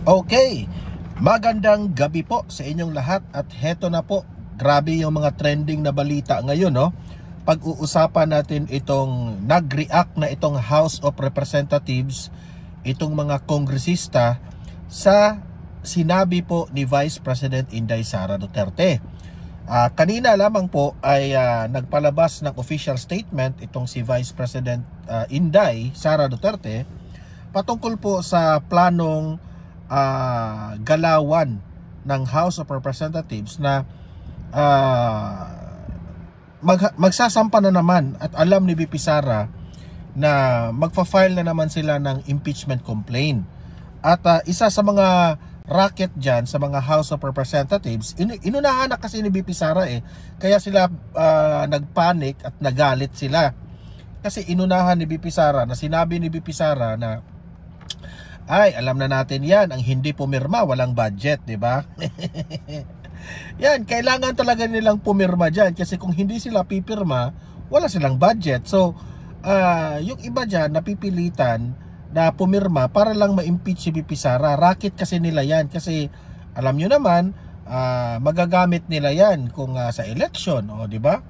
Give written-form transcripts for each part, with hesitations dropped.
Okay, magandang gabi po sa inyong lahat at heto na po, grabe yung mga trending na balita ngayon, no? Pag-uusapan natin itong nag-react na itong House of Representatives, itong mga kongresista sa sinabi po ni Vice President Inday Sara Duterte. Kanina lamang po ay nagpalabas ng official statement itong si Vice President Inday Sara Duterte patungkol po sa planong galawan ng House of Representatives na magsasampa na naman at alam ni VP Sara na magfa-file na naman sila ng impeachment complaint. At isa sa mga racket dyan sa mga House of Representatives, inunahan na kasi ni VP Sara kaya sila nagpanic at nagalit sila. Kasi inunahan ni VP Sara na sinabi ni VP Sara na ay, alam na natin yan, ang hindi pumirma, walang budget, di ba? Yan, kailangan talaga nilang pumirma dyan kasi kung hindi sila pipirma, wala silang budget. So, yung iba dyan, napipilitan na pumirma para lang ma-impeach si VP Sara. Racket kasi nila yan kasi alam nyo naman, magagamit nila yan kung sa election, di ba?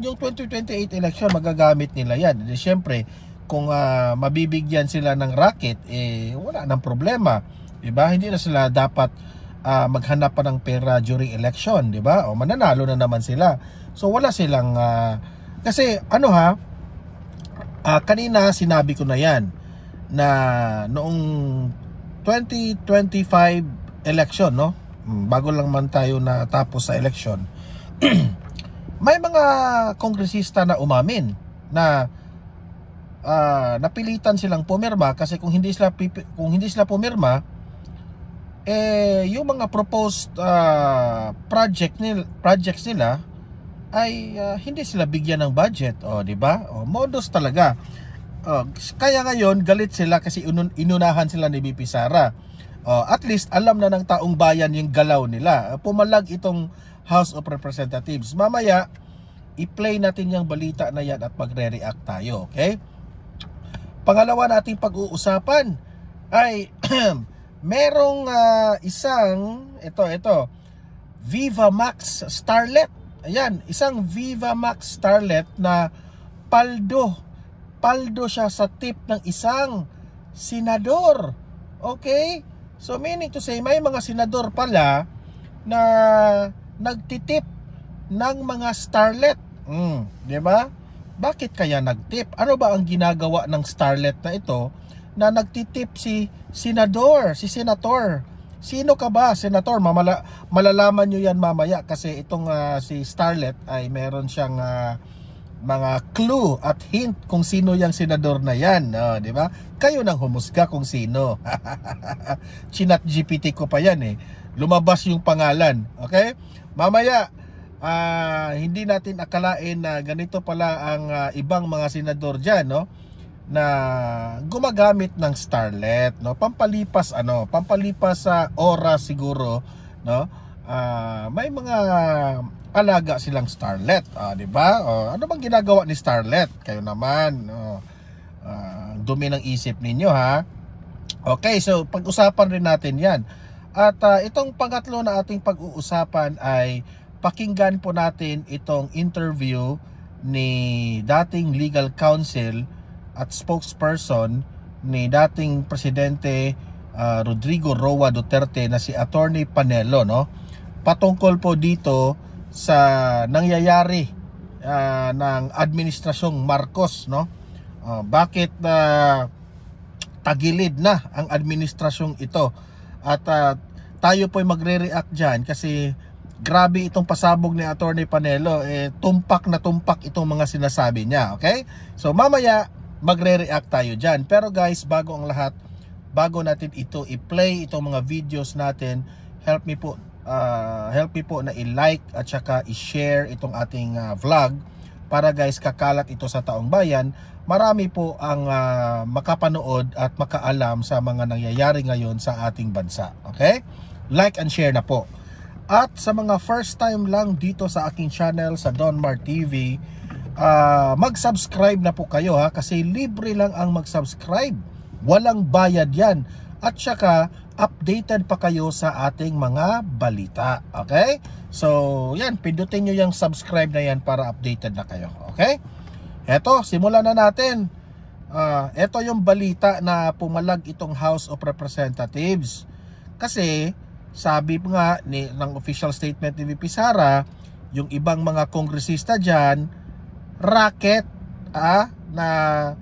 Yung 2028 election, magagamit nila yan. Siyempre, kung mabibigyan sila ng racket, wala nang problema, diba? Hindi na sila dapat maghanap pa ng pera during election, diba? O mananalo na naman sila. So wala silang kasi kanina sinabi ko na yan na noong 2025 election, no? Bago lang man tayo na tapos sa election. May mga kongresista na umamin na napilitan silang pumirma kasi kung hindi sila pumirma, yung mga proposed projects nila ay hindi sila bigyan ng budget, di ba? Modus talaga. Kaya ngayon galit sila kasi inunahan sila ni VP Sara. At least alam na ng taong bayan yung galaw nila. Pumalag itong House of Representatives. Mamaya i-play natin yung balita na yan at magre-react tayo, okay? Pangalawa nating pag-uusapan ay merong isang ito Viva Max Starlet. Ayan, isang Viva Max Starlet na paldo siya sa tip ng isang senador. Okay? So meaning to say, may mga senador pala na nagtitip ng mga starlet. Di ba? Bakit kaya nagtip? Ano ba ang ginagawa ng starlet na ito na nagtitip si senator? Sino ka ba, senator? Malalaman nyo yan mamaya kasi itong si starlet ay meron siyang mga clue at hint kung sino yung senador na yan. Di ba? Kayo nang humusga kung sino. Chinat GPT ko pa yan lumabas yung pangalan. Okay? Mamaya hindi natin akalain na ganito pala ang ibang mga senador dyan, no? Na gumagamit ng starlet, no? Pampalipas sa oras siguro, no? May mga alaga silang starlet, di ba? Ano bang ginagawa ni starlet? Kayo naman, dumi ng isip ninyo, ha? Okay, so pag-usapan rin natin 'yan. At itong pangatlo na ating pag-uusapan ay pakinggan po natin itong interview ni dating legal counsel at spokesperson ni dating presidente Rodrigo Roa Duterte na si Attorney Panelo, no? Patungkol po dito sa nangyayari ng administrasyong Marcos, no? Bakit tagilid na ang administrasyong ito? At tayo po ay magre-react dyan kasi grabe itong pasabog ni Attorney Panelo, tumpak na tumpak itong mga sinasabi niya, okay? So mamaya magre-react tayo dyan. Pero guys, bago ang lahat, bago natin ito i-play itong mga videos natin, help me po na i-like at saka i-share itong ating vlog para guys kakalat ito sa taong bayan. Marami po ang makapanood at makaalam sa mga nangyayari ngayon sa ating bansa, okay? Like and share na po. At sa mga first time lang dito sa aking channel sa Don Mar TV, mag-subscribe na po kayo, ha, kasi libre lang ang mag-subscribe. Walang bayad yan. at saka updated pa kayo sa ating mga balita. Okay? So, yan, pindutin nyo yung subscribe na yan para updated na kayo. Okay? Eto, simulan na natin. Ito yung balita na pumalag itong House of Representatives. Kasi, sabi nga ng official statement ni VP Sara, yung ibang mga kongresista dyan, racket na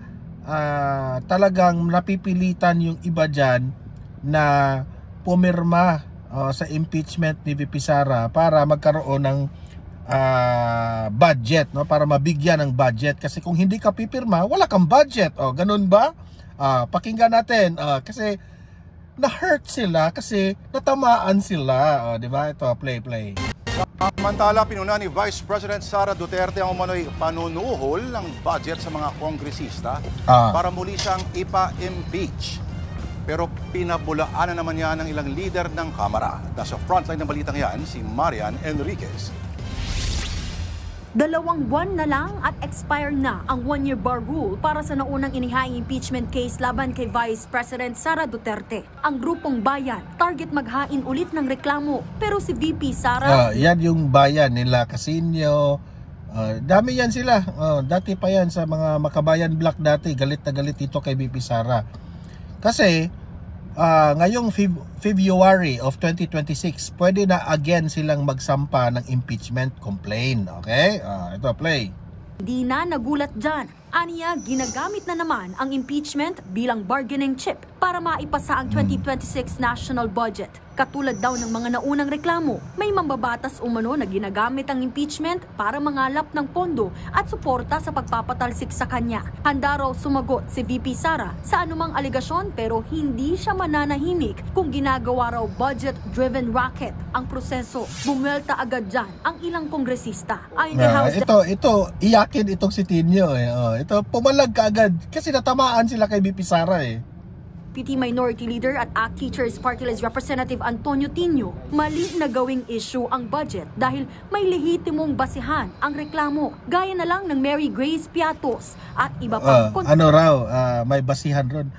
talagang napipilitan yung iba dyan na pumirma sa impeachment ni VP Sara para magkaroon ng budget, no? Para mabigyan ng budget. Kasi kung hindi ka pipirma, wala kang budget. Ganun ba? Pakinggan natin. Kasi na-hurt sila kasi natamaan sila. Di ba? Ito, play. Samantala, pinuna ni Vice President Sara Duterte ang umano'y panunuhol ng budget sa mga kongresista para muli siyang ipa-impeach. Pero pinabulaanan naman yan ng ilang leader ng Kamara. Nasa frontline ng balitang yan, si Marian Enriquez. 2 buwan na lang at expire na ang 1-year bar rule para sa naunang inihaing impeachment case laban kay Vice President Sara Duterte. Ang grupong bayan, target maghain ulit ng reklamo. Pero si VP Sara... yan yung bayan nila, Casino. Dami yan sila. Dati pa yan sa mga Makabayan Block dati. Galit na galit ito kay VP Sara. Kasi ngayong February of 2026, pwede na again silang magsampa ng impeachment complaint. Okay? Ito, play. Di na nagulat dyan. Aniya, ginagamit na naman ang impeachment bilang bargaining chip para maipasa ang 2026 national budget. Katulad daw ng mga naunang reklamo, may mambabatas umano na ginagamit ang impeachment para mangalap ng pondo at suporta sa pagpapatalsik sa kanya. Handa raw sumagot si VP Sara sa anumang aligasyon pero hindi siya mananahimik kung ginagawa raw budget-driven racket ang proseso. Bumwelta agad dyan ang ilang kongresista. Ayon kay House... Ito, iyakin itong si Tinio. Ito, pumalag ka agad kasi natamaan sila kay VP Sara PT Minority Leader at ACT Teachers Party List Representative Antonio Tinio, mali na gawing issue ang budget dahil may lehitimong basihan ang reklamo. Gaya na lang ng Mary Grace Piatos at iba pang... may basihan ron.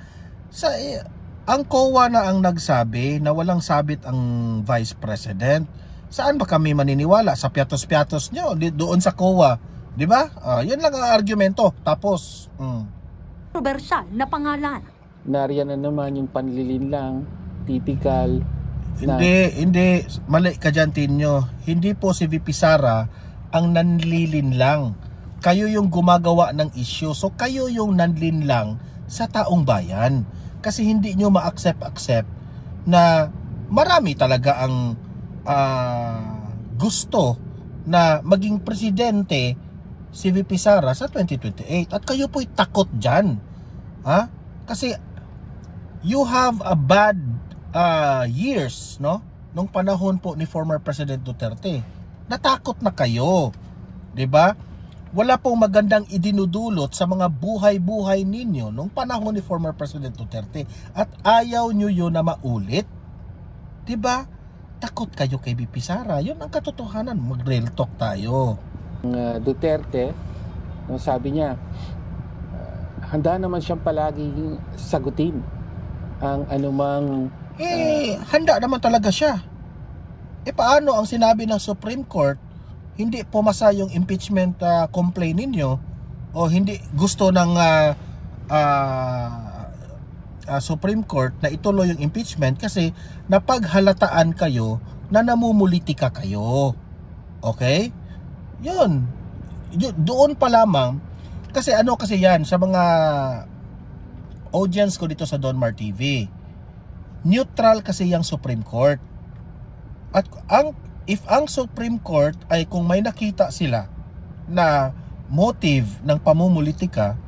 Ang COA na ang nagsabi na walang sabit ang Vice President. Saan ba kami maniniwala? Sa piatos-piatos nyo, doon sa COA. Di ba? Yun lang ang argumento. Tapos... Kontrobersyal na pangalan. Nariyan na naman yung panlilinlang, typical. Hindi. Mali ka dyan, Tinyo. Hindi po si VP Sara ang nanlilinlang. Kayo yung gumagawa ng issue. So, kayo yung nanlinlang sa taong bayan. Kasi hindi nyo ma-accept na marami talaga ang gusto na maging presidente si VP Sara sa 2028. At kayo po'y takot dyan. Kasi you have a bad years, no? Nung panahon po ni former President Duterte. Natakot na kayo. 'Di ba? Wala pong magandang idinudulot sa mga buhay-buhay ninyo nung panahon ni former President Duterte at ayaw nyo yun na maulit. 'Di ba? Takot kayo kay VP Sara. Yun ang katotohanan. Mag-real talk tayo. Duterte, sabi niya, handa naman siyang palagi sagutin ang anumang... handa naman talaga siya. Paano ang sinabi ng Supreme Court, hindi pumasa yung impeachment complaint ninyo o hindi gusto ng Supreme Court na ituloy yung impeachment kasi napaghalataan kayo na namumulitika kayo. Okay? Yun. Doon pa lamang kasi yan sa mga audience ko dito sa Donmar TV. Neutral kasi yung Supreme Court. At if ang Supreme Court ay kung may nakita sila na motive ng pamumulitika,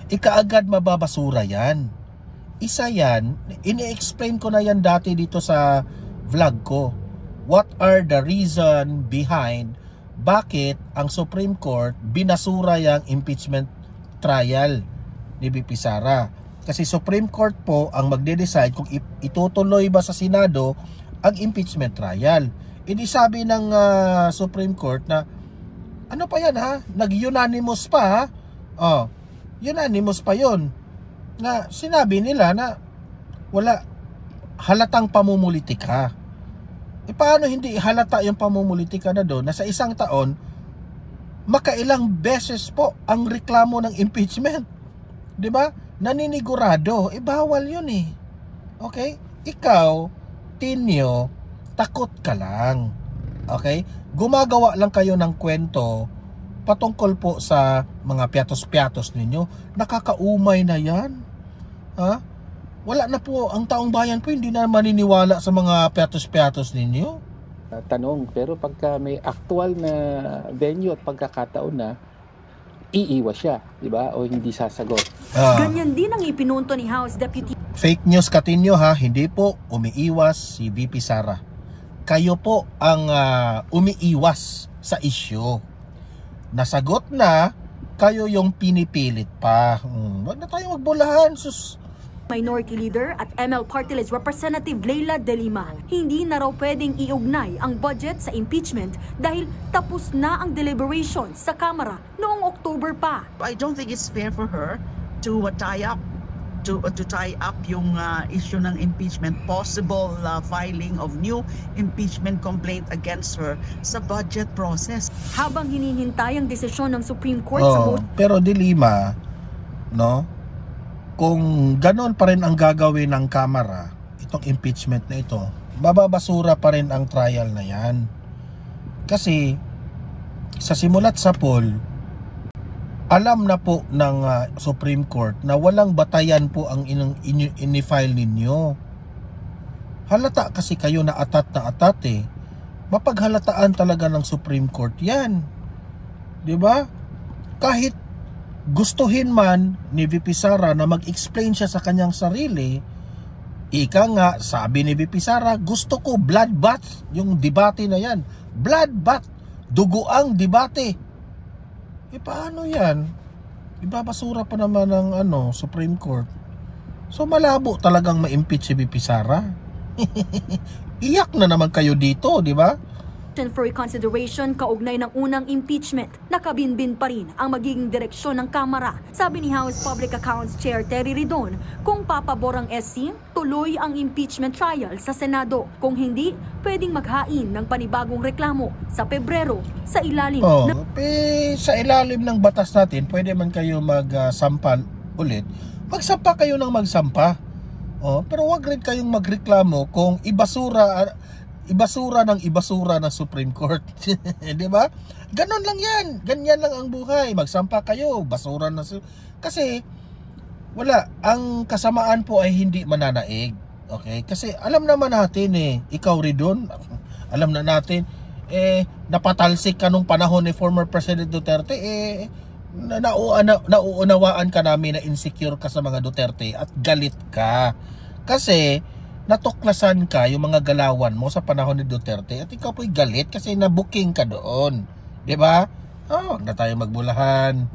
ikaagad mababasura yan. Isa yan, ini-explain ko na yan dati dito sa vlog ko. What are the reason behind bakit ang Supreme Court binasura yung impeachment trial ni VP Sara. Kasi Supreme Court po ang magde-decide kung itutuloy ba sa Senado ang impeachment trial. Sabi ng Supreme Court na ano pa yan nag-unanimous pa unanimous pa yon na sinabi nila na wala, halatang pamumulitika. Paano hindi halata yung pamumulitika na doon na sa isang taon, makailang beses po ang reklamo ng impeachment? Diba? Naninigurado. Bawal yun eh. Okay? Ikaw, Tinio, takot ka lang. Okay? Gumagawa lang kayo ng kwento patungkol po sa mga piatos-piatos ninyo. Nakakaumay na yan. Ha? Wala na po, ang taong bayan po hindi na maniniwala sa mga piatos-piatos ninyo. Tanong, pero pagka may actual na venue at pagkakataon na, iiwas siya, di ba? O hindi sasagot. Ganyan din ang ipinunto ni House Deputy. Fake news Katinyo ha, hindi po umiiwas si VP Sara. Kayo po ang umiiwas sa issue. Nasagot na, kayo yung pinipilit pa. Wag na tayong magbulahan, sus. Minority Leader at ML Party List Representative Leila De Lima, hindi na raw pwedeng iugnay ang budget sa impeachment dahil tapos na ang deliberation sa Kamara noong October pa. I don't think it's fair for her to tie up yung issue ng impeachment, possible filing of new impeachment complaint against her sa budget process. Habang hinihintay ang desisyon ng Supreme Court sa pero De Lima, no? Kung ganon pa rin ang gagawin ng Kamara, itong impeachment na ito, bababasura pa rin ang trial na yan. Kasi sa simulat sa poll, alam na po ng Supreme Court na walang batayan po ang ini-file ninyo. Halata kasi kayo na atat eh. Mapaghalataan talaga ng Supreme Court yan. 'Di ba? Kahit gustuhin man ni VP Sara na mag-explain siya sa kanyang sarili, ika nga, sabi ni VP Sara, gusto ko bloodbath yung debate na yan. Bloodbath, duguang debate. Paano yan? Ibabasura pa naman ng Supreme Court. So malabo talagang ma-impeach si VP Sara. Iyak na naman kayo dito, di ba? For reconsideration kaugnay ng unang impeachment, nakabinbin pa rin ang magiging direksyon ng Kamara. Sabi ni House Public Accounts Chair Terry Ridon, kung papabor ang SC, tuloy ang impeachment trial sa Senado. Kung hindi, pwedeng maghain ng panibagong reklamo sa Pebrero sa ilalim sa ilalim ng batas natin, pwede man kayo magsampal ulit. Magsampa kayo ng magsampa. Pero wag rin kayong magreklamo kung ibasura ng Supreme Court. 'Di ba? Ganon lang 'yan. Ganyan lang ang buhay. Magsampa kayo, basura na kasi wala, ang kasamaan po ay hindi mananaig. Okay? Kasi alam naman natin ikaw Ridon, alam na natin napatalsik ka nung panahon ni former President Duterte, nauunawaan ka namin na insecure ka sa mga Duterte at galit ka. Kasi natuklasan ka yung mga galawan mo sa panahon ni Duterte at ikaw po'y galit kasi nabuking ka doon. Diba? Huwag na tayo magbulahan.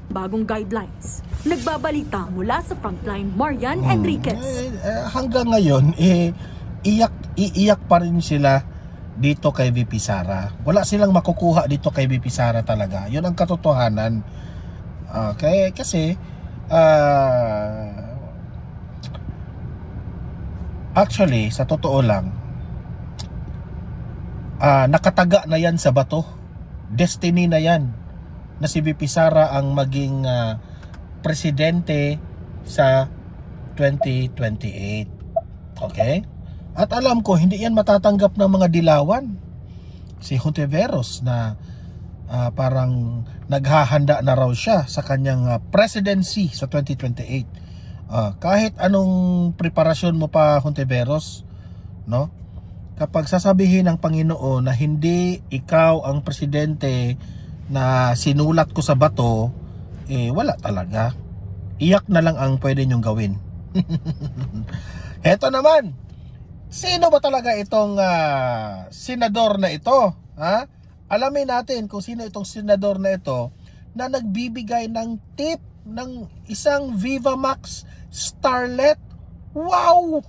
Bagong guidelines. Nagbabalita mula sa Frontline, Marian Enriquez. Hanggang ngayon, iiyak pa rin sila dito kay VP Sara. Wala silang makukuha dito kay VP Sara talaga. Yun ang katotohanan. Okay? Kasi, actually, sa totoo lang, nakataga na yan sa bato. Destiny na yan na si VP Sara ang maging presidente sa 2028. Okay? At alam ko, hindi yan matatanggap ng mga dilawan. Si Hontiveros na parang naghahanda na raw siya sa kanyang presidency sa 2028. Kahit anong preparasyon mo pa, Hontiveros, no? Kapag sasabihin ng Panginoon na hindi ikaw ang presidente na sinulat ko sa bato, wala talaga. Iyak na lang ang pwede nyong gawin. Heto naman, sino ba talaga itong senador na ito? Ha? Alamin natin kung sino itong senador na ito na nagbibigay ng tip ng isang Viva Max starlet. Wow!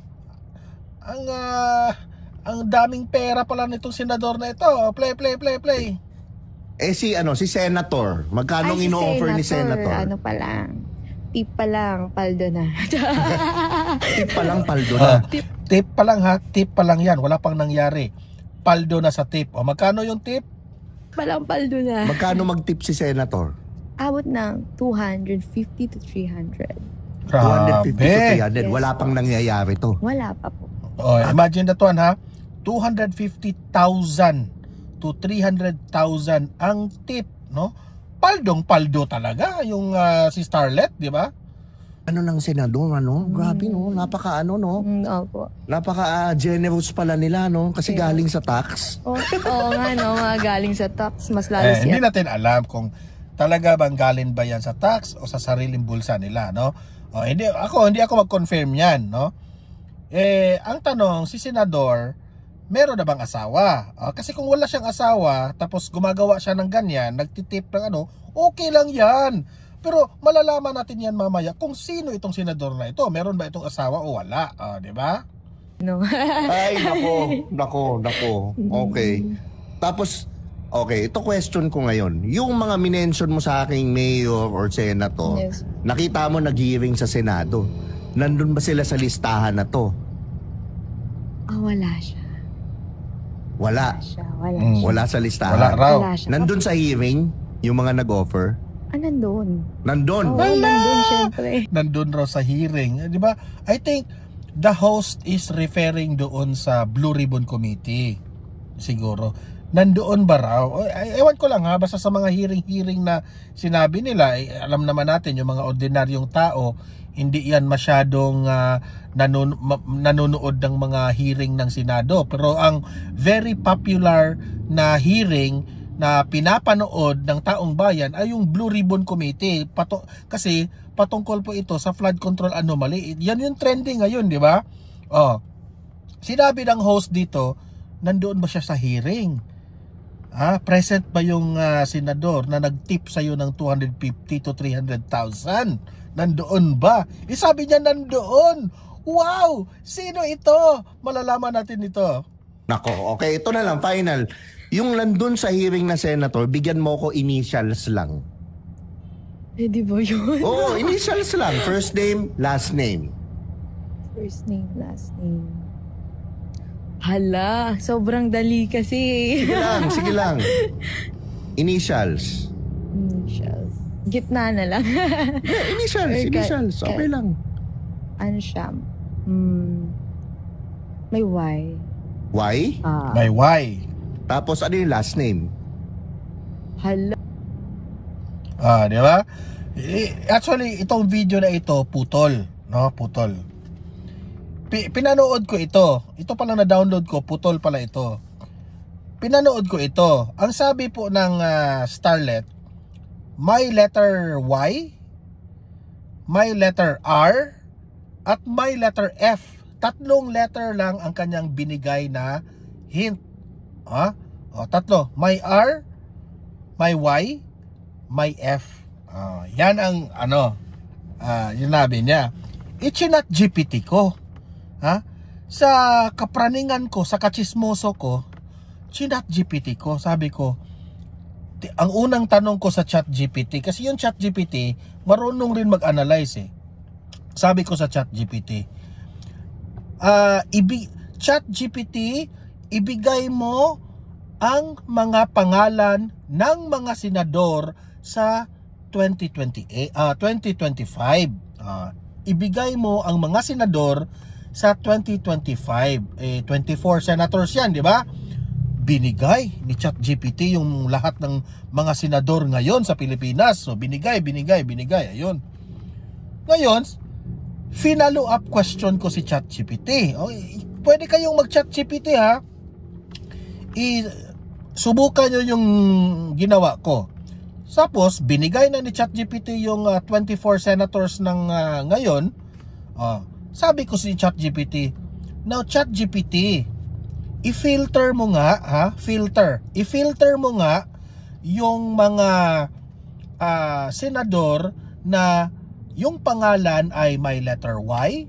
Ang daming pera pala nitong senador na ito. Play. Si Senator, magkano ino-offer ni Senator? Ano pa lang, tip pa lang, paldo na. Tip pa lang, paldo na. Tip pa lang ha, tip pa lang yan, wala pang nangyari. Paldo na sa tip. O magkano yung tip? Palang paldo na. Magkano mag-tip si Senator? Abot ng 250 to 300. 250 to 300. Yes. Wala pang nangyayari to. Wala pa po. Oh, imagine that one ha. 250,000 to 300,000 ang tip, no? Paldong-paldo talaga yung si Starlet, di ba? Ano ng senador, ano? Grabe, no? Napaka, ano, no? Opo. Napaka generous pala nila, no? Kasi galing sa tax. Oo nga, no? Mga galing sa tax. Mas lalo Hindi siya. natin alam kung talaga bang galing ba yan sa tax o sa sariling bulsa nila, no? Hindi ako mag-confirm yan, no? Ang tanong, si senador, meron na bang asawa? Kasi kung wala siyang asawa, tapos gumagawa siya ng ganyan, nagtitip ng ano, okay lang yan. Pero malalaman natin yan mamaya kung sino itong senador na ito. Meron ba itong asawa o wala? Di ba? No. Ay, nako. Okay. Tapos, okay, ito question ko ngayon. Yung mga minention mo sa aking mayor or senator, Yes. nakita mo nag-hearing sa Senado. Nandun ba sila sa listahan na to? Wala siya. Wala. Wala sa listahan. Wala raw. Wala siya. Nandun sa hearing, yung mga nag-offer. Nandun. Nandun. Nandun, syempre. Nandun raw sa hearing. Di ba? I think the host is referring doon sa Blue Ribbon Committee. Siguro. Nandoon ba raw? Ewan ko lang ha. Basta sa mga hearing na sinabi nila, alam naman natin yung mga ordinaryong tao, hindi yan masyadong nanonood ng mga hearing ng Senado. Pero ang very popular na hearing na pinapanood ng taong bayan ay yung Blue Ribbon Committee. Kasi patungkol po ito sa flood control anomaly. Yan yung trending ngayon, di ba? Sinabi ng host dito, nandoon ba siya sa hearing? Present ba yung senador na nag-tip sa'yo ng 250 to 300,000? Nandoon ba? Sabi niya nandoon. Wow! Sino ito? Malalaman natin ito. Nako, okay. Ito na lang, final. Yung nandun sa hearing na senator, bigyan mo ko initials lang. Pwede ba yun? Oo, initials lang. First name, last name. First name, last name. Hala, sobrang dali kasi. Sige lang. Initials. Initials. Gitna na lang. Initials. Okay lang. Ano siya? May Y. Y? May Y. Tapos ano yung last name? Hala. Di ba? Actually, itong video na ito, putol. No? Putol. Pinanood ko ito. Ito pala na-download ko, putol pala ito. Pinanood ko ito. Ang sabi po ng Starlet, may letter Y, may letter R, at may letter F. 3 letter lang ang kanyang binigay na hint. 3. May R, may Y, may F. Yan ang yung nabi niya. Ichinat GPT ko. Sa kapraningan ko, sa kachismoso ko, chinat GPT ko. Sabi ko, ang unang tanong ko sa chat GPT, kasi yung chat GPT, marunong rin mag-analyze Sabi ko sa chat GPT, chat GPT, ibigay mo ang mga pangalan ng mga senador sa 2025. Ibigay mo ang mga senador sa 2025. 24 senators yan, di ba? Binigay ni ChatGPT yung lahat ng mga senador ngayon sa Pilipinas. So binigay. Ayun. Ngayon, follow up question ko si ChatGPT. Pwede kayong mag-ChatGPT ha. Subukan nyo yung ginawa ko. Tapos, binigay na ni ChatGPT yung 24 senators ng ngayon. Sabi ko si ChatGPT, now ChatGPT, i-filter mo nga, i-filter mo nga yung mga senador na yung pangalan ay may letter Y,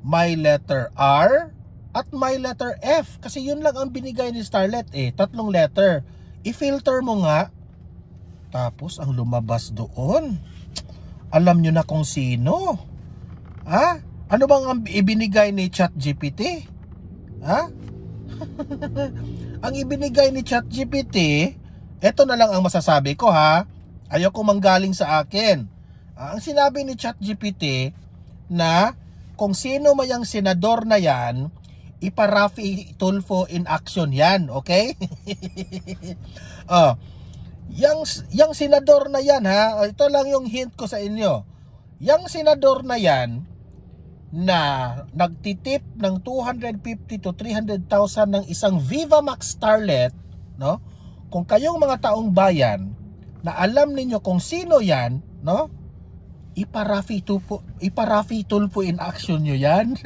may letter R, at may letter F. Kasi yun lang ang binigay ni Starlet 3 letter. I-filter mo nga. Tapos ang lumabas doon, alam nyo na kung sino. Ano bang ang ibinigay ni ChatGPT? Ha? Ang ibinigay ni ChatGPT, eto na lang ang masasabi ko ha. Ayoko manggaling sa akin. Ang sinabi ni ChatGPT na kung sino mayang senador na yan, ipa-Raffy Tulfo in action yan, okay? Yang senador na yan ha, ito lang yung hint ko sa inyo. Yang senador na yan na nagtitip ng 250 to 300,000 ng isang Viva Max starlet, no? Kung kayong mga taong bayan na alam ninyo kung sino yan, no? Ipa-Raffy Tulfo in action nyo yan.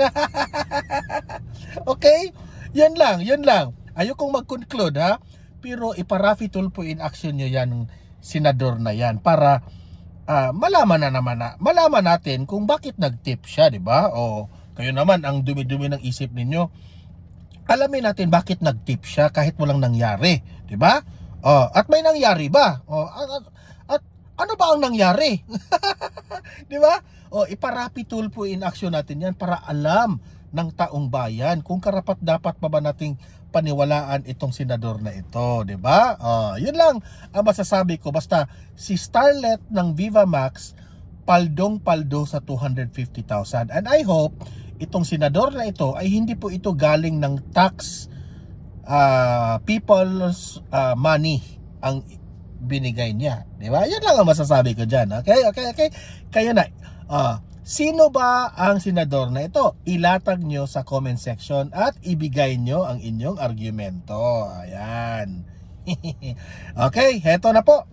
Okay? Yan lang. Ayokong mag-conclude ha. Pero ipa-Raffy Tulfo in action nyo yan, senador na yan, para malaman natin kung bakit nag-tip siya, di ba? O kayo naman ang dumi-dumi ng isip ninyo. Alamin natin bakit nag-tip siya kahit walang nangyari, di ba? At may nangyari ba? At ano ba ang nangyari? Di ba? Ipa-Raffy Tulfo in action natin yan para alam ng taong bayan kung karapat dapat pa ba nating paniwalaan itong senador na ito, di ba? Yun lang ang masasabi ko. Basta si starlet ng Viva Max paldong-paldo sa 250,000. And I hope itong senador na ito ay hindi po ito galing ng tax people's money ang binigay niya, di ba? Yan lang ang masasabi ko diyan. Okay. Kayo na. Sino ba ang senador na ito? Ilatag nyo sa comment section at ibigay nyo ang inyong argumento. Ayan. Okay, heto na po.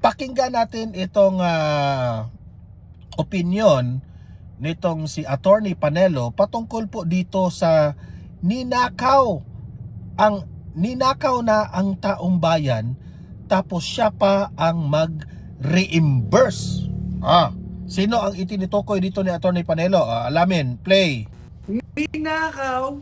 Pakinggan natin itong opinion nitong si Attorney Panelo patungkol po dito sa ninakaw na ang taong bayan tapos siya pa ang mag-reimburse. Sino ang itinitukoy dito ni Attorney Panelo? Alamin, play. Ninakaw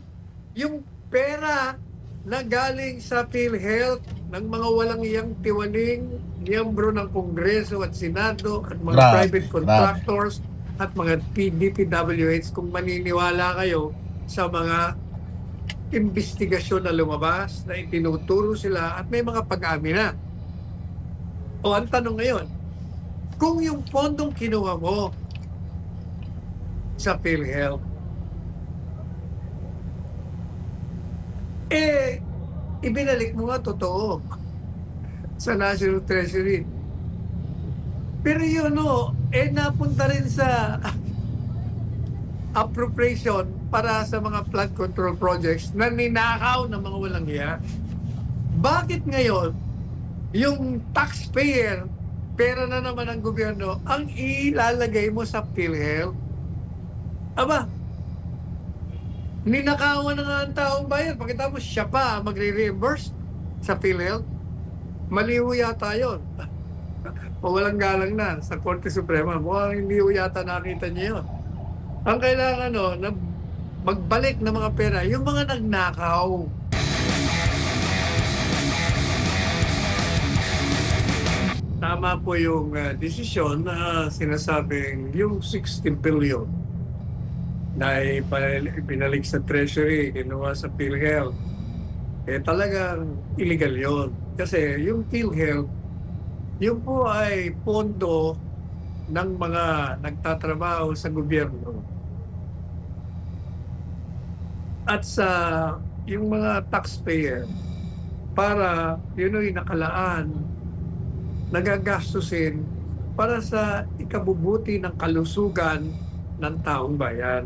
yung pera na galing sa PhilHealth ng mga walang iyang tiwaling miyembro ng Kongreso at Senado at mga private contractors at mga DPWH. Kung maniniwala kayo sa mga investigasyon na lumabas na itinuturo sila at may mga pag-amin na. Ang tanong ngayon, kung yung pondong kinuha mo sa PhilHealth, ibinalik mo nga totoo sa National Treasury. Pero yun, napunta rin sa appropriation para sa mga flood control projects na ninakaw ng mga walang hiya. Bakit ngayon, yung taxpayer, pera na naman ng gobyerno, ang ilalagay mo sa PhilHealth? Ninakawan na nga ang taong bayan. Pagkatapos siya pa magre-reimburse sa PhilHealth? Maliho yata yun. O walang galang na sa Korte Suprema. Mukhang hindi yata nakita niya yun. Ang kailangan na magbalik ng mga pera, yung mga nagnakaw. Tama po yung desisyon na sinasabing yung 60 billion na ipinalik sa Treasury, kinuha sa PhilHealth, talagang illegal yun. Kasi yung PhilHealth, yun po ay pondo ng mga nagtatrabaho sa gobyerno. At sa yung mga taxpayer, para yun ay nakalaan, nagagastusin para sa ikabubuti ng kalusugan ng taong bayan.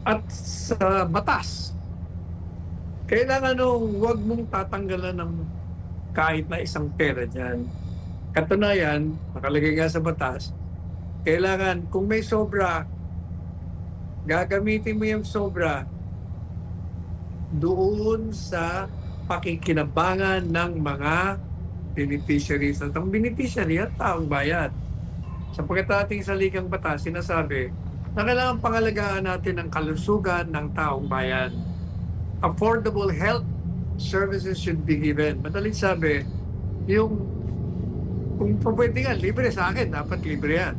At sa batas, kailangan huwag mong tatanggalan ng kahit na isang pera dyan. Katunayan, nakalagay nga sa batas, kailangan kung may sobra, gagamitin mo yung sobra doon sa pakikinabangan ng mga beneficiaries. At ang beneficiary at taong bayan. Sapagkat ating salikang batas, sinasabi na kailangan pangalagaan natin ang kalusugan ng taong bayan. Affordable health services should be given. Madaling sabi, yung kung pwede nga, libre sa akin, dapat libre yan.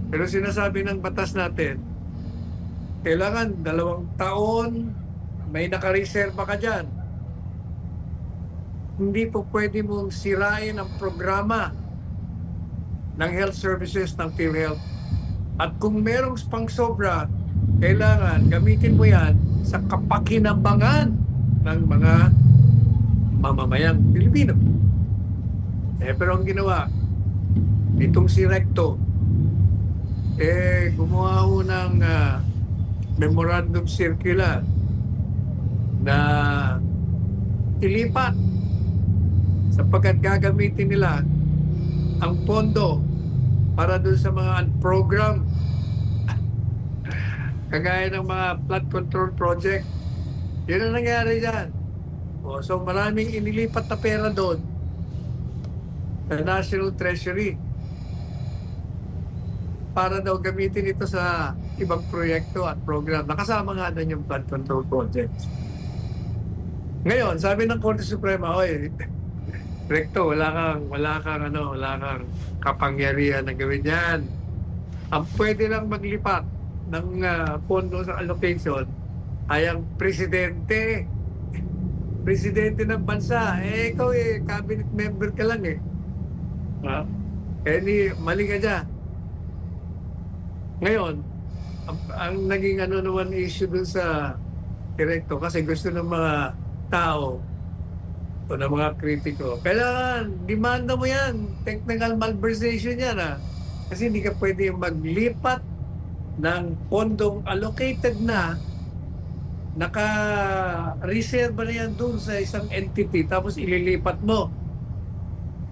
Pero sinasabi ng batas natin, kailangan 2 taon, may nakareserba ka dyan. Hindi po pwede mong sirain ang programa ng health services ng PhilHealth. At kung merong pang sobra, kailangan gamitin mo yan sa kapakinabangan ng mga mamamayang Pilipino. Pero ang ginawa, itong si Recto, gumawa ho ng memorandum circular na ilipat sapagkat gagamitin nila ang pondo para doon sa mga program kagaya ng mga flood control project. Yun ang nangyari dyan. So maraming inilipat na pera doon sa National Treasury para daw gamitin ito sa ibang proyekto at program. Nakasama nga doon yung flood control projects. Ngayon, sabi ng Korte Suprema, oy, Recto, wala kang kapangyarihan na gawin yan. Ang pwede lang maglipat ng pondo sa allocation ay ang presidente. Presidente ng bansa. Ikaw cabinet member ka lang mali ka dyan. Ngayon, ang naging naman issue dun sa Recto kasi gusto ng mga tao o ng mga kritiko, kailangan, demanda mo yan. Technical malversation yan Kasi hindi ka pwede maglipat ng pondong allocated na naka-reserve na yan doon sa isang entity tapos ililipat mo.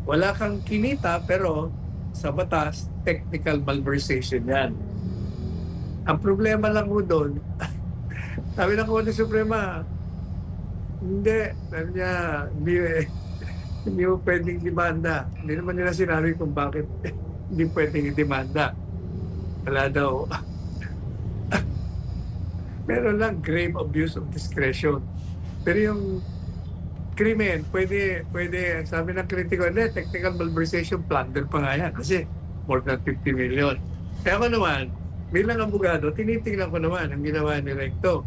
Wala kang kinita pero sa batas, technical malversation yan. Ang problema lang mo doon, sabi ng Korte Suprema, sabi niya, hindi mo pwedeng demanda. Hindi naman nila sinabi kung bakit hindi pwedeng i-demanda. Wala daw. Meron lang grave abuse of discretion. Pero yung krimen, pwede, sabi ng kritiko, technical malversation, plunder pa nga yan. Kasi more than 50 million. Kaya ako naman, bilang abogado, tinitingnan ko naman ang ginawa ni Recto.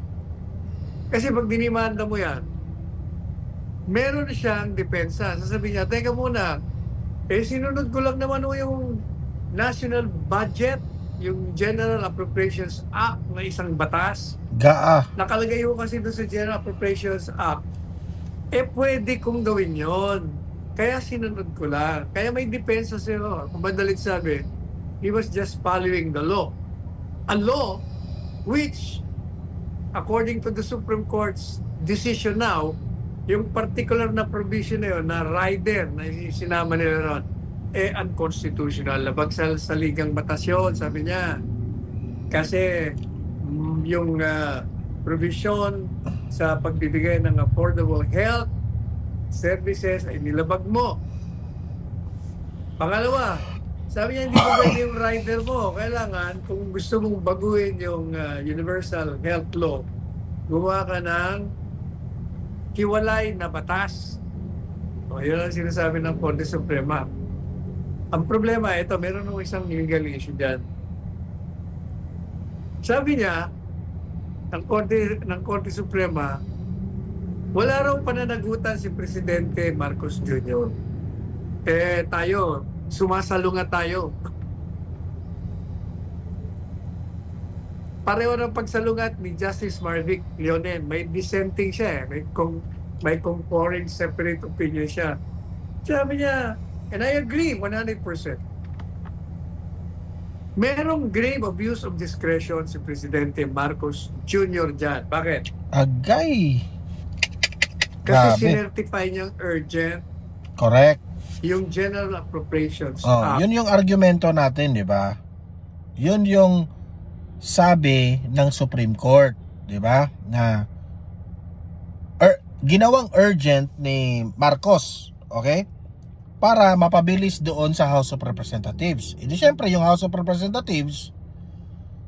Kasi pag dinimanda mo yan, meron siyang depensa. Sasabihin niya, teka muna, sinunod ko lang naman yung national budget, yung General Appropriations Act na isang batas. Nakalagay ko kasi doon sa General Appropriations Act, pwede kong gawin yon. Kaya sinunod ko lang. Kaya may depensa siya. Kung madalit sabi, he was just following the law. A law which, according to the Supreme Court's decision now, yung particular na provision na yun, na rider, na sinama nila ron, unconstitutional. Labag sa ligang batas yun, sabi niya. Kasi yung provision sa pagbibigay ng affordable health services ay nilabag mo. Pangalawa, sabi niya, hindi ko pwede yung rider mo. Kailangan, kung gusto mong baguhin yung Universal Health Law, gumawa ka ng hiwalay na batas. Yun ang sinasabi ng Korte Suprema. Ang problema, ito, meron ng isang legal issue dyan. Sabi niya, ng Korte Suprema, wala raw pananagutan si Presidente Marcos Jr. Tayo, sumasalungat tayo. Pareho ng pagsalungat ni Justice Marvick Leonen. May dissenting siya may concurring separate opinion siya. Sabi niya, and I agree 100%. Merong grave abuse of discretion si Presidente Marcos Jr. dyan. Bakit? Agay! Kasi sinertify niyang urgent. Correct. Yung General Appropriations Act. Yun yung argumento natin, di ba? Yun yung sabi ng Supreme Court, di ba? Na ginawang urgent ni Marcos, okay? Para mapabilis doon sa House of Representatives. Hindi syempre yung House of Representatives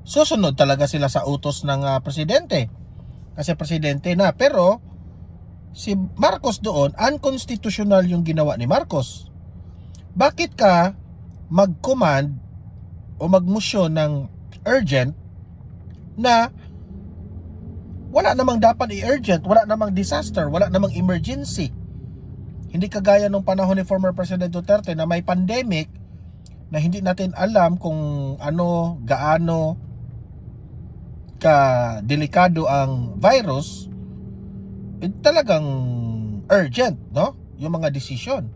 susunod talaga sila sa utos ng presidente. Kasi presidente na, pero si Marcos doon, unconstitutional yung ginawa ni Marcos. Bakit ka mag-command o magmusyon ng urgent na wala namang dapat i-urgent, wala namang disaster, wala namang emergency. Hindi kagaya nung panahon ni former President Duterte na may pandemic na hindi natin alam kung ano, gaano ka delikado ang virus. Talagang urgent, no? Yung mga desisyon.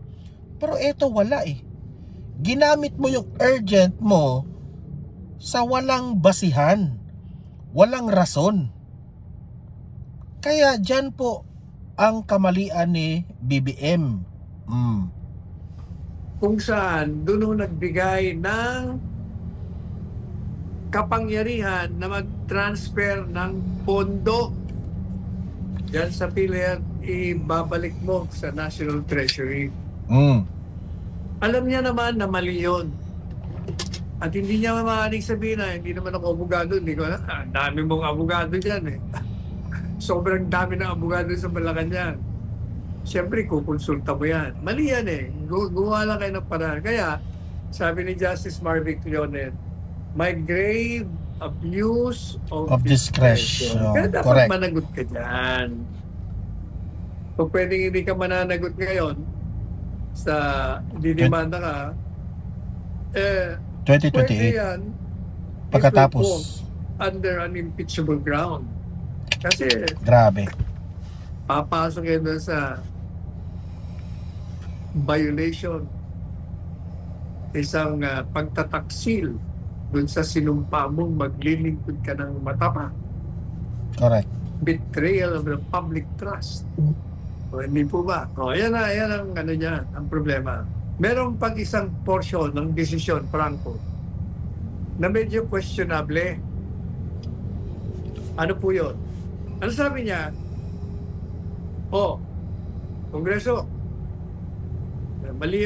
Pero eto wala eh. Ginamit mo yung urgent mo sa walang basihan, walang rason. Kaya dyan po ang kamalian ni BBM. Kung saan doon nagbigay ng kapangyarihan na mag-transfer ng pondo dyan sa PhilHealth, ibabalik mo sa National Treasury. Alam niya naman na mali yun. At hindi niya maaaring sabihin na hindi naman ako abogado. Hindi ko na, dami mong abogado dyan eh. Sobrang dami ng abogado sa Malacanang. Siyempre, kukonsulta mo yan. Mali yan eh. Gumawa lang kayo ng paraan. Kaya, sabi ni Justice Marvick Leonet, may grave abuse of discretion. Kaya dapat correct. managot ka dyan. Kung pwedeng hindi ka mananagot ngayon, sa didemanda ka, 2028. pwede yan. Pagkatapos. Under an impeachable ground. Kasi, grabe. papasok yan doon sa violation, isang pagtataksil doon sa sinumpa mong maglilingkod ka ng matapa. Correct. Betrayal of the public trust. O, hindi po ba? O, yan ang ano dyan, ang problema. Meron pag isang portion ng desisyon, Franco, na medyo questionable. Ano po yun? Ano sabi niya? Kongreso, mali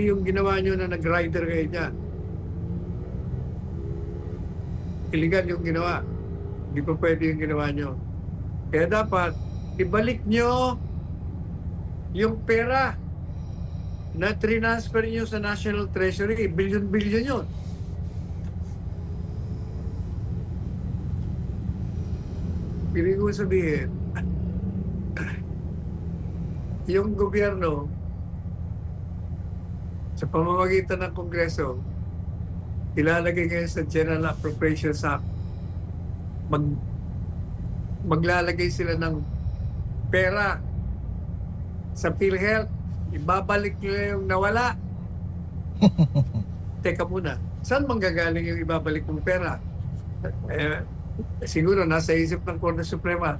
yung ginawa nyo na nag-rider kayo dyan. Illegal yung ginawa. Hindi pa pwede yung ginawa nyo. Kaya dapat, ibalik nyo yung pera na transfer nyo sa National Treasury. Billion-billion yun. Ibig ko sabihin, yung gobyerno, sa pamamagitan ng Kongreso, ilalagay ngayon sa General Appropriations Act, maglalagay sila ng pera sa PhilHealth, ibabalik nila yung nawala. Teka muna, saan manggagaling yung ibabalik ng pera? Siguro nasa isip ng Korte Suprema.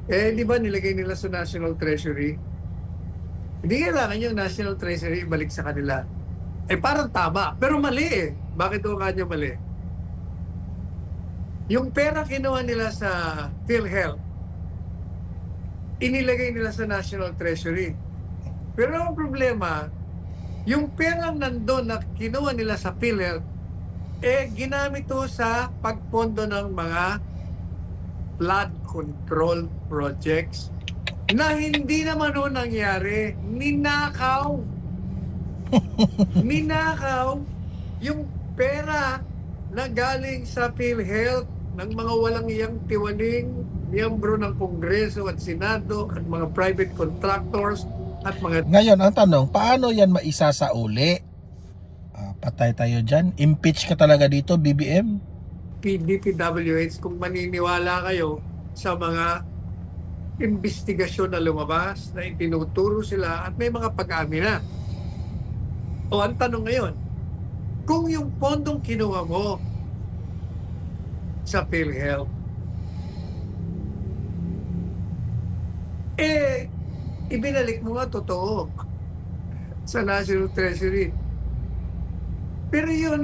Di ba nilagay nila sa National Treasury? Hindi kailangan yung National Treasury ibalik sa kanila. Parang tama, pero mali eh. Bakit o kanya mali? Yung pera kinuha nila sa PhilHealth, inilagay nila sa National Treasury. Pero ang problema, yung perang nandun na kinuha nila sa PhilHealth, ginamit to sa pagpondo ng mga flood control projects na hindi naman nangyari. Ninakaw yung pera na galing sa PhilHealth ng mga walang iyang tiwaling miyembro ng Kongreso at Senado at mga private contractors at mga... Ngayon, ang tanong, paano yan maisasauli? Patay tayo dyan. Impeach ka talaga dito, BBM? DPWH, kung maniniwala kayo sa mga investigasyon na lumabas, na itinuturo sila at may mga pag-amina. O ang tanong ngayon, kung yung pondong kinuha mo sa PhilHealth, ibinalik mo nga totoo sa National Treasury. Pero yun,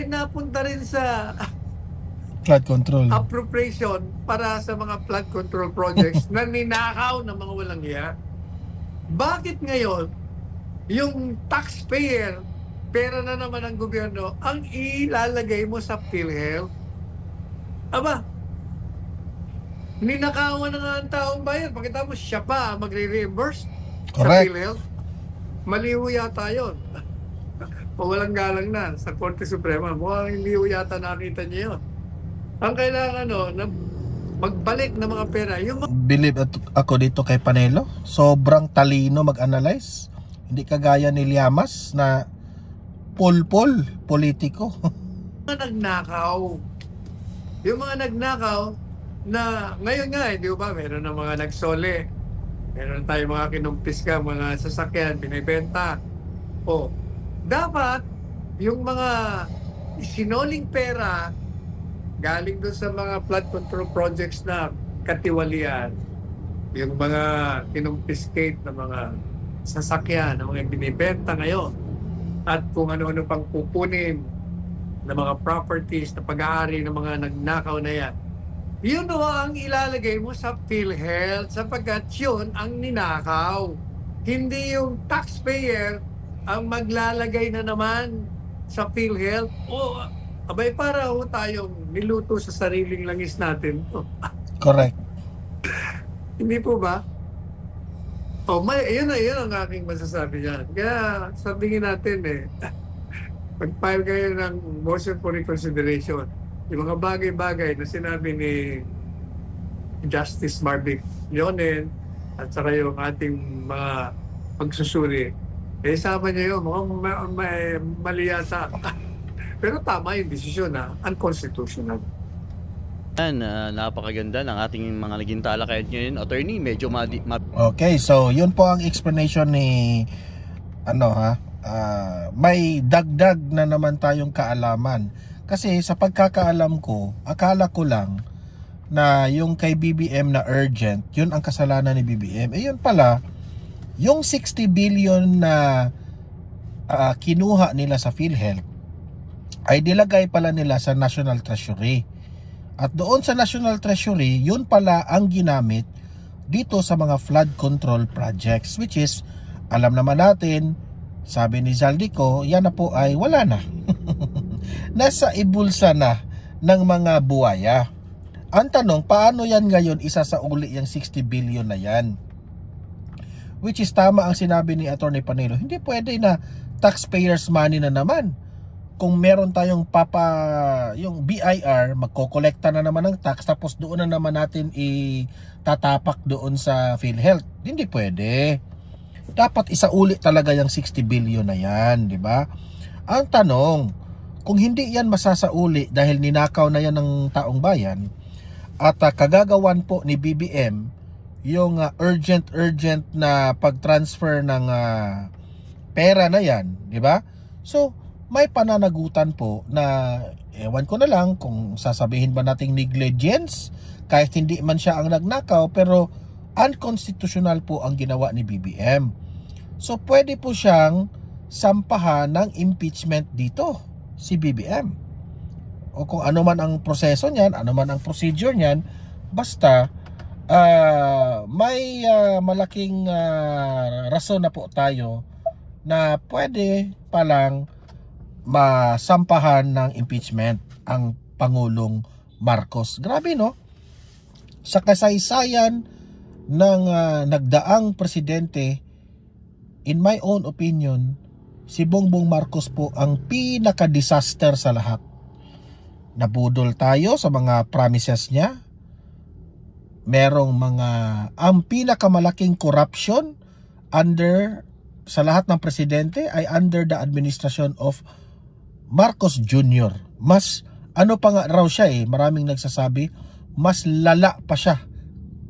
napunta rin sa flood control appropriation para sa mga flood control projects na ninakaw ng mga walang iya. Bakit ngayon, yung taxpayer, pera na naman ng gobyerno, ang ilalagay mo sa PhilHealth? Aba, ninakawan na nga ang taong bayan. Pagkatapos siya pa magre-reimburse sa PhilHealth. Maliho yata yun. walang galang na sa Korte Suprema. Mukhang hindi yata nakita niya yun. Ang kailangan na magbalik ng mga pera. Believe ako dito kay Panelo, sobrang talino mag-analyze. Hindi kagaya ni Llamas na pulpol politiko. Nagnakaw. Yung mga nagnakaw na ngayon nga, di ba, meron na mga nagsole. Meron tayong mga kinumpis ka, mga sasakyan, binibenta. Dapat yung mga sinoling pera galing doon sa mga flood control projects na katiwalian, yung mga kinumpiskate na mga sasakyan, na mga binibenta ngayon, at kung ano-ano pang kukunin na mga properties na pag-aari ng mga nagnakaw na yan, yun ang ilalagay mo sa PhilHealth sapagkat yun ang ninakaw. Hindi yung taxpayer ang maglalagay na naman sa PhilHealth. Abay, para tayong niluto sa sariling langis natin. Correct. Hindi po ba? Yun ang aking masasabi dyan. Kaya sa tingin natin mag-file kayo ng motion for reconsideration. Yung mga bagay-bagay na sinabi ni Justice Marvick Leonen at saka yung ating mga pagsusuri, sama niya yun. Mukhang mali yata. Pero tama yung desisyon unconstitutional. Napakaganda ng ating mga naging talakayan ngayon, attorney. Medyo Okay, so yun po ang explanation ni may dagdag na naman tayong kaalaman. Kasi sa pagkakaalam ko, akala ko lang na yung kay BBM na urgent, yun ang kasalanan ni BBM. Yun pala, yung 60 billion na kinuha nila sa PhilHealth ay dilagay pala nila sa National Treasury. At doon sa National Treasury, yun pala ang ginamit dito sa mga flood control projects, which is, alam naman natin, sabi ni Zaldico, yan na po ay wala na. Nasa ibulsa na ng mga buwaya. Ang tanong, paano yan ngayon isasauli yung 60 billion na yan? Which is tama ang sinabi ni Atty. Panelo. Hindi pwede na taxpayers money na naman. Kung meron tayong yung BIR, magkokolekta na naman ng tax, tapos doon na naman natin itatapak doon sa PhilHealth. Hindi pwede. Dapat isauli talaga yung 60 billion na yan, di ba? Ang tanong, kung hindi yan masasauli dahil ninakaw na yan ng taong bayan, at kagagawan po ni BBM yung urgent na pag-transfer ng pera na yan, di ba? So, may pananagutan po na ewan ko na lang kung sasabihin ba nating negligence kahit hindi man siya ang nagnakaw, pero unconstitutional po ang ginawa ni BBM. So pwede po siyang sampahan ng impeachment dito si BBM. O kung ano man ang proseso niyan, ano man ang procedure niyan, basta may malaking rason na po tayo na pwede palang masampahan ng impeachment ang Pangulong Marcos. Grabe, no? Sa kasaysayan ng nagdaang presidente, in my own opinion, si Bongbong Marcos po ang pinaka-disaster sa lahat. Nabudol tayo sa mga promises niya. Merong ang pinakamalaking corruption sa lahat ng presidente ay under the administration of Marcos Jr. Mas pa nga raw siya maraming nagsasabi, mas lala pa siya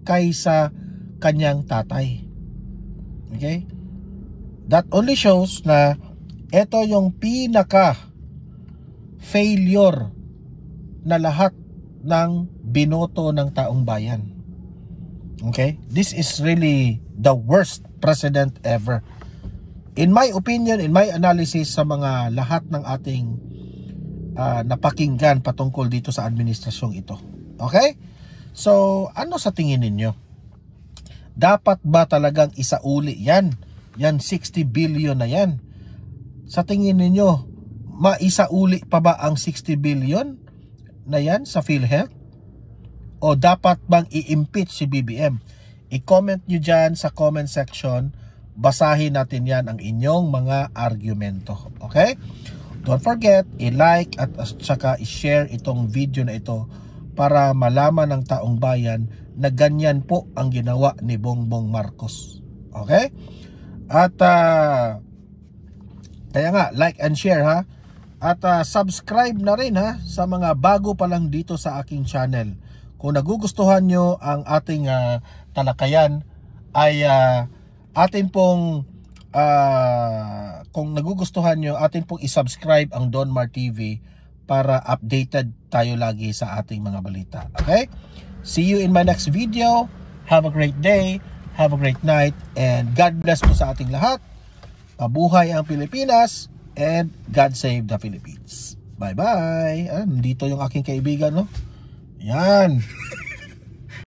kaysa kanyang tatay. Okay? That only shows na ito yung pinaka-failure na lahat ng binoto ng taong bayan. Okay? This is really the worst president ever. In my opinion, in my analysis sa mga lahat ng ating napakinggan patungkol dito sa administrasyong ito. Okay? So, ano sa tingin ninyo? Dapat ba talagang isauli yan? Yan 60 billion na yan. Sa tingin ninyo, maisauli pa ba ang 60 billion na yan sa PhilHealth? O dapat bang i-impeach si BBM? I-comment nyo dyan sa comment section. basahin natin yan, ang inyong mga argumento. Okay? Don't forget, i-like at saka i-share itong video na ito para malaman ng taong bayan na ganyan po ang ginawa ni Bongbong Marcos. Okay? At kaya nga, like and share ha. At subscribe na rin ha sa mga bago pa lang dito sa aking channel. Kung nagugustuhan nyo ang ating talakayan, ay atin pong kung nagugustuhan nyo, atin pong isubscribe ang Don Mar TV para updated tayo lagi sa ating mga balita. Okay? See you in my next video. Have a great day, have a great night, and God bless po sa ating lahat. Mabuhay ang Pilipinas, and God save the Philippines. Bye-bye. Nandito yung aking kaibigan, no? Yan.